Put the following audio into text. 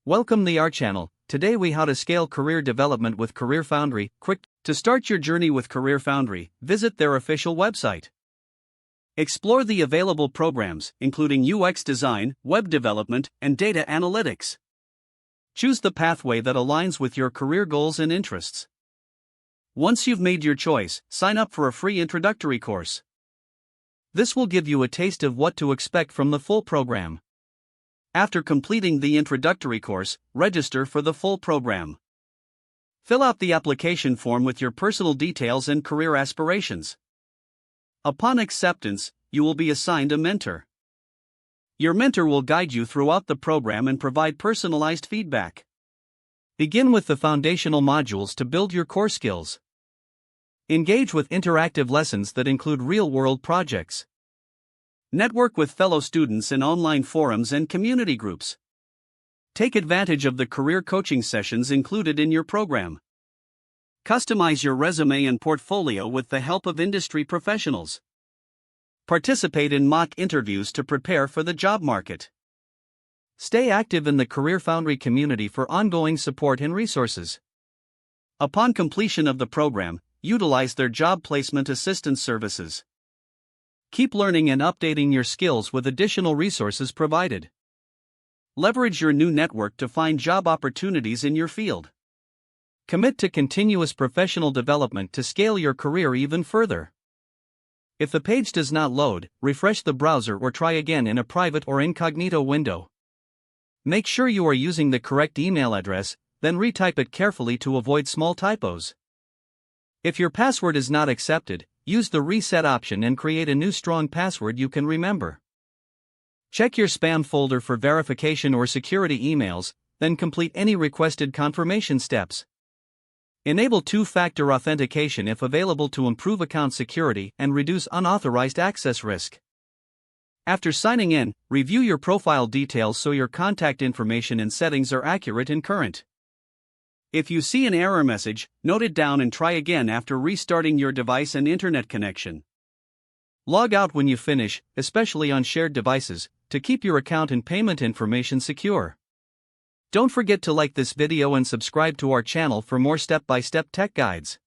Welcome to our channel. Today we how to scale career development with CareerFoundry. Quick, to start your journey with CareerFoundry, visit their official website. Explore the available programs, including UX design, web development, and data analytics. Choose the pathway that aligns with your career goals and interests. Once you've made your choice, sign up for a free introductory course. This will give you a taste of what to expect from the full program. After completing the introductory course, register for the full program. Fill out the application form with your personal details and career aspirations. Upon acceptance, you will be assigned a mentor. Your mentor will guide you throughout the program and provide personalized feedback. Begin with the foundational modules to build your core skills. Engage with interactive lessons that include real-world projects. Network with fellow students in online forums and community groups. Take advantage of the career coaching sessions included in your program. Customize your resume and portfolio with the help of industry professionals. Participate in mock interviews to prepare for the job market. Stay active in the CareerFoundry community for ongoing support and resources. Upon completion of the program, utilize their job placement assistance services. Keep learning and updating your skills with additional resources provided. Leverage your new network to find job opportunities in your field. Commit to continuous professional development to scale your career even further. If the page does not load, refresh the browser or try again in a private or incognito window. Make sure you are using the correct email address, then retype it carefully to avoid small typos. If your password is not accepted, use the reset option and create a new strong password you can remember. Check your spam folder for verification or security emails, then complete any requested confirmation steps. Enable two-factor authentication if available to improve account security and reduce unauthorized access risk. After signing in, review your profile details so your contact information and settings are accurate and current. If you see an error message, note it down and try again after restarting your device and internet connection. Log out when you finish, especially on shared devices, to keep your account and payment information secure. Don't forget to like this video and subscribe to our channel for more step-by-step tech guides.